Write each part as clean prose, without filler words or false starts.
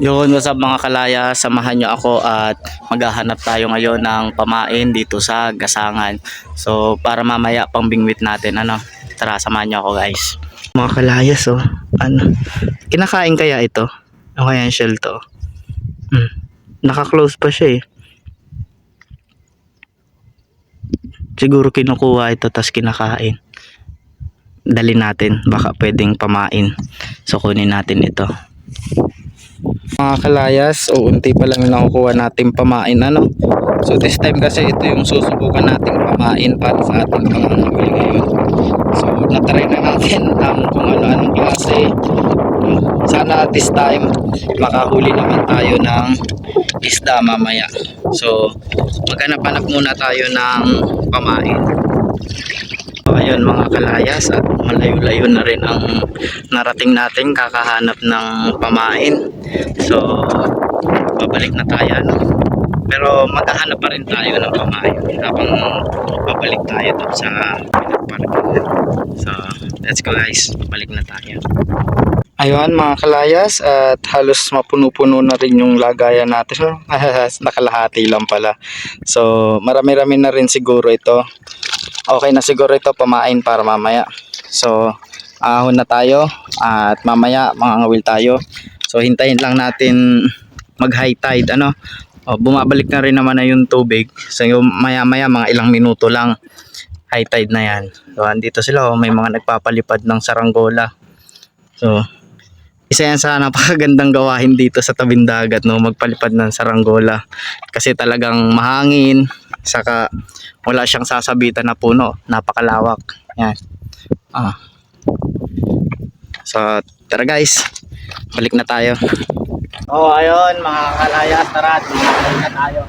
Yun, what's up mga kalaya, samahan nyo ako at maghahanap tayo ngayon ng pamain dito sa Gasangan. So para mamaya pang bingwit natin, ano, tara samahan nyo ako guys. Mga kalayas, oh, ano, kinakain kaya ito? Ano kaya yung shell to? Naka-close pa siya eh. Siguro kinukuha ito tas kinakain. Dali natin, baka pwedeng pamain. So kunin natin ito. Mga kalayas, unti pa lang yung nakukuha nating pamain, ano. So this time kasi ito yung susubukan nating pamain para sa ating pangangabil ngayon. So natry na natin ang kung ano-anong klase. Sana this time makahuli naman tayo ng isda mamaya. So maghanap-hanap muna tayo ng pamain. So, ayun mga kalayas, at malayo-layo na rin ang narating natin kakahanap ng pamain. So babalik na tayo, ano? Pero maghahanap pa rin tayo ng pamain habang babalik tayo doon sa pinagparkingan. So let's go guys, babalik na tayo. Ayun mga kalayas, at halos mapuno-puno na rin yung lagayan natin. Nakalahati lang pala. So marami-rami na rin siguro ito. Okay na siguro ito pamain para mamaya. So ahon na tayo at mamaya mangangawil tayo. So hintayin lang natin mag high tide, ano. Bumabalik na rin naman na yung tubig. So maya maya mga ilang minuto lang high tide na yan. So andito sila, may mga nagpapalipad ng saranggola. So isa yan sa napakagandang gawain dito sa tabing dagat, no, magpalipad ng saranggola. Kasi talagang mahangin, saka wala siyang sasabitan na puno, napakalawak. Yan. So tara guys, balik na tayo. Ayun mga kalayas, tara, balik na tayo.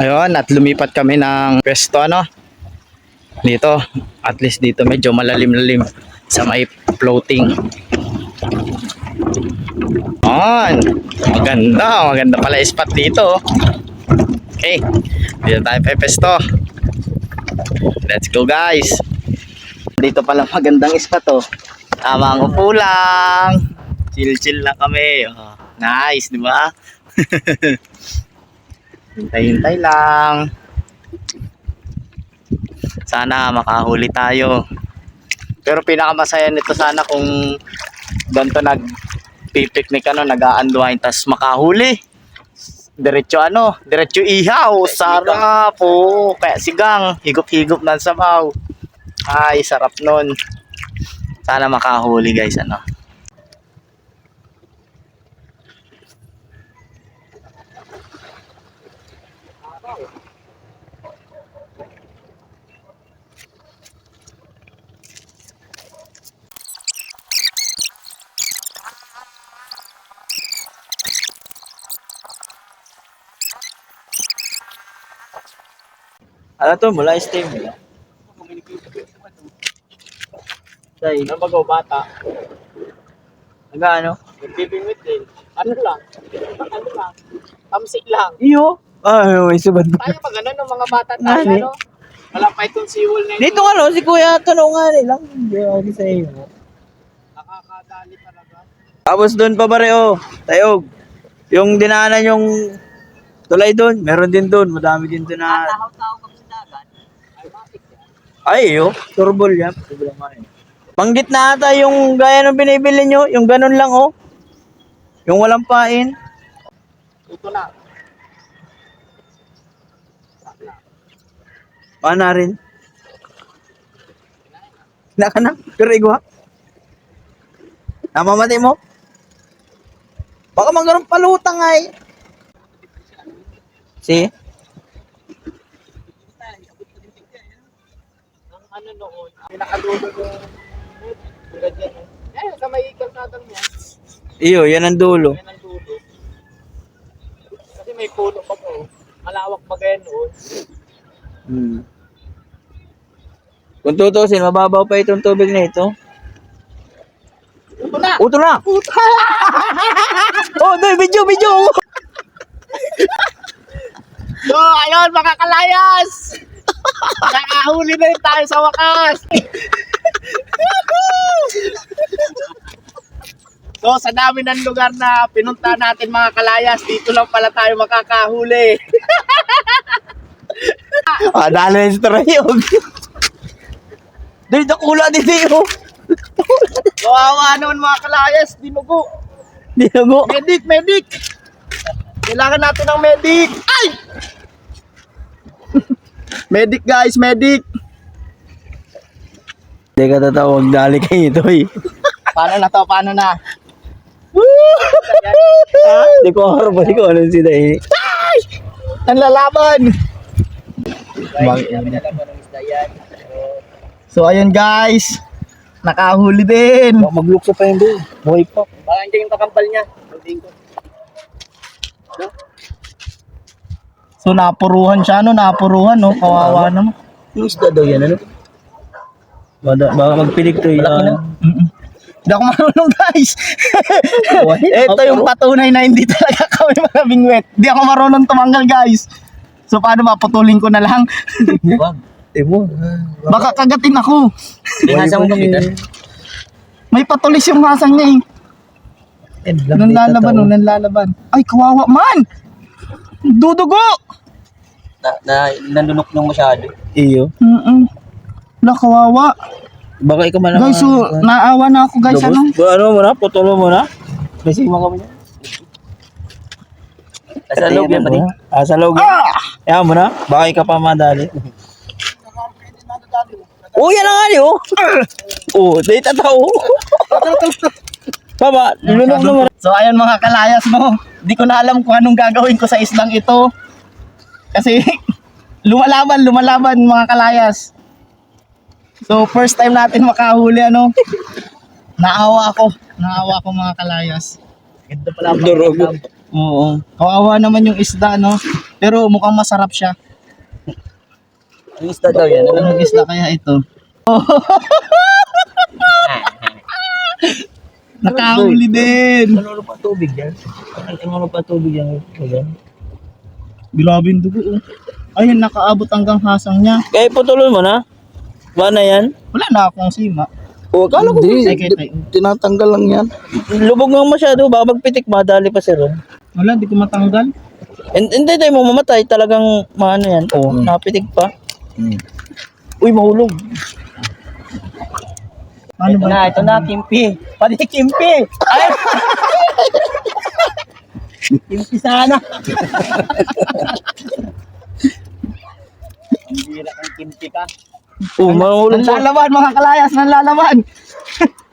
Ayun, at lumipat kami ng pwesto, ano, dito. At least dito medyo malalim-lalim sa may floating. Maganda pala spot dito. Okay, dito tayo pepesto. Let's go guys. Dito pala magandang spot, oh. Tamang upo lang, chill lang kami. Nice, di ba? Hintay lang. Sana makahuli tayo. Pero pinakamasaya nito sana kung ganito nag-picnic, ano, nag-aanduhain, tas makahuli. Diretso ihaw. Sarap po. Kaya sigang, higop-higop ng sabaw. Ay, sarap nun. Sana makahuli guys, ano. Ano to, mula steam. Say, ano bago bata? Ano? Nagbibingwit din. Ano lang? Tamsik lang. Iyo? Ay, subad ba? Tayo pag ano ng mga bata tayo, ano? Wala pa itong siwol na ito. Dito nga, no, si Kuya, tanungan lang. Hindi sa iyo. Nakakadali talaga. Tapos doon pa ba rin, Tayog. Yung dinaanan yung tulay doon, meron din doon. Madami din doon na... Tahaw-tahaw kami sa dagat. Ay, matik yan. Ay, turbol yan. Panggit na ata yung gaya ng binibili nyo. Yung ganun lang, yung walang pain. Ito na. Paano rin? Hinaka na? Pero igwa? Namamati mo? Baka magkaroon palutang ay. See? Ang ano noon, pinakadulo yung sa may kalsadang yan. Iyo, yan ang dulo. Yan ang dulo. Kasi may puno pa po. Malawak pa ganyan noon. Kung tutusin, mababaw pa itong tubig na ito. Uto na! Uto na! Oh, doy, video! So, ayun mga kalayas! Nakahuli na rin tayo sa wakas! So, sa dami ng lugar na pinunta natin mga kalayas, dito lang pala tayo makakahuli. Dala yung strayog. Doy, nakula din sa'yo. Kawawa naman mga kalayas, dinugo. Dinago. Medic! Kailangan natin ng medic! Ay! Medic guys, medic! Hindi ka tatawag, dali kayo ito eh. Paano na to? Paano na? Hindi ko harap, hindi ko ano sila eh. Ang lalaban! So ayun guys, nakahuli din. Maglukso pa yun doon. Buhay pa. Baka hindi yung kakampal niya. So napuruhan siya, no? Napuruhan, no? Kawawa naman. Yung isda daw yan, ano? Baka magpilig to yun. Hindi ako marunong guys. Ito yung patunay na hindi talaga kami mga bingwet. Hindi ako marunong tumanggal guys. So paano maputulin ko na lang? Wag. Mo. Baka kagatin ako. Binasa mo kami. May patulis yung hasang niya eh. Nanlalaban. Ay, kawawa man! Dudugo! Nandunok nung masyado. Iyo. Wala, kawawa. Baka ikaw man Guys, so, naawa na ako guys. Ano? Ano mo na? Putulo mo na? Kasi mo kami niya. Sa loob yan, pati? Sa loob yan. Yan mo na? Baka ikaw pa madali. Oh, yan ang ali, oh. Oh, dahil tataw. Baba, lulunok naman. So, ayun mga kalayas mo. Di ko na alam kung anong gagawin ko sa islang ito. Kasi, lumalaban mga kalayas. So, first time natin makahuli, ano. Naawa ako mga kalayas. Ganda pala. Durog. Oo. Kawawa naman yung isda, no. Pero mukhang masarap siya. Ang isda daw yan. Anong isda kaya ito? Nakahuli din. Ano pa tubig yan? Ano pa tubig yan? Grabe yung dugo. Oh. Ayun, nakaabot hanggang hasang niya. Kaya putulon mo na? Wala yan? Wala na akong sima. O, kala ko Tinatanggal lang yan. lubog nga masyado. Baka magpitik, madali pa si Ron. Wala, di ko matanggal. Hindi tayo mo mamatay. Talagang maano yan. O, napitik pa. Uy, mahulog. Ano ba? Ito na, Kimpi. Pati Kimpi. Ay! Kimpi sana. Hindi na kang kimpi ka. Oh, mahulog po. Nanlalaban mga kalayas, nanlalaban.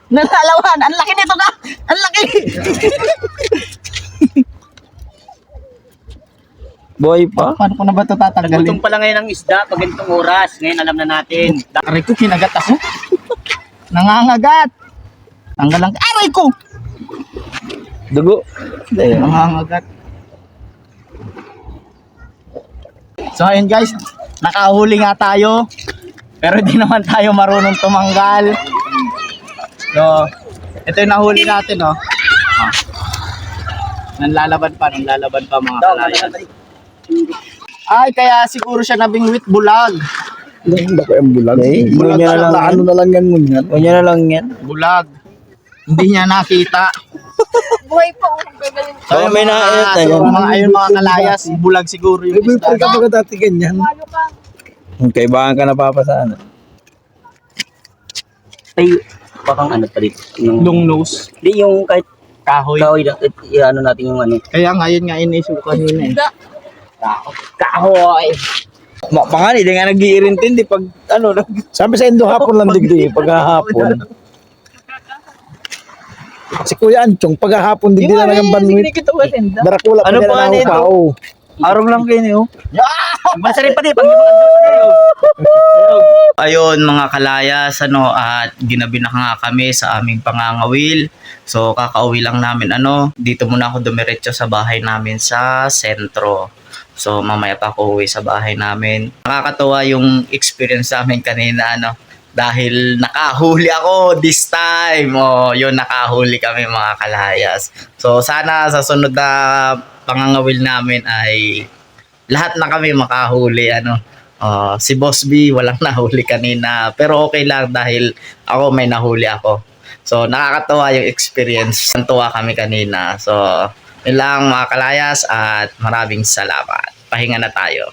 Nanlalaban, ang laki nito ka. Ang laki. Boy pa. Paano ko na ba ito tatanggalin? Gutom pala ngayon ang isda pag ganitong oras. Ngayon alam na natin. Aray ko, kinagat ako. Nangangagat. Tanggal lang. Aray ko! Dugo. Nangangagat. So ayun guys, nakahuli nga tayo. Pero di naman tayo marunong tumanggal. So, ito yung nahuli natin, oh. Nanlalaban pa mga kalayas. Ay, kaya siguro siya nabingwit bulag. Hindi ko yung bulag. Bulag niya na lang. Ano na lang yan mo yan? Huwag niya na lang yan. Bulag. Hindi niya nakita. Buhay pa oh, gagaling. Ay, may nakita So, yan. ayun mga kalayas, bulag siguro yung May isda. ka ba dati ganyan? Malo ka. Kaibahan ka napapasaan. Ay, bakang ano pa rin. Yung, Long nose, hindi yung kahit kahoy. kahoy lang. Ano natin yung ano. Kaya ngayon nga inisukan yun eh. Kahoy! Pangani, di nga nag-iirintin. Di pag, ano, Sabi sa Indo hapon lang digdi, paghahapon. Si Kuya Anchong, paghahapon digdi na lang ang banwit. kita ko tinda. Barakula pa Ano nila pa na nito? ako pao. arong lang kayo niyo. Basta rin pati, pag yung mga Ayun mga kalayas, at ginabi na nga kami sa aming pangangawil. So kakauwi lang namin, dito muna ako dumiretso sa bahay namin sa sentro. So mamaya pa ako uwi sa bahay namin. Nakakatuwa yung experience namin kanina, dahil nakahuli ako this time. Yun, nakahuli kami mga kalayas. So sana sa sunod na pangangawil namin ay lahat na kami makahuli. Si Boss B walang nahuli kanina, pero okay lang dahil ako may nahuli ako. So nakakatawa yung experience. Tuwa kami kanina. So yun lang mga kalayas at maraming salamat. Pahinga na tayo.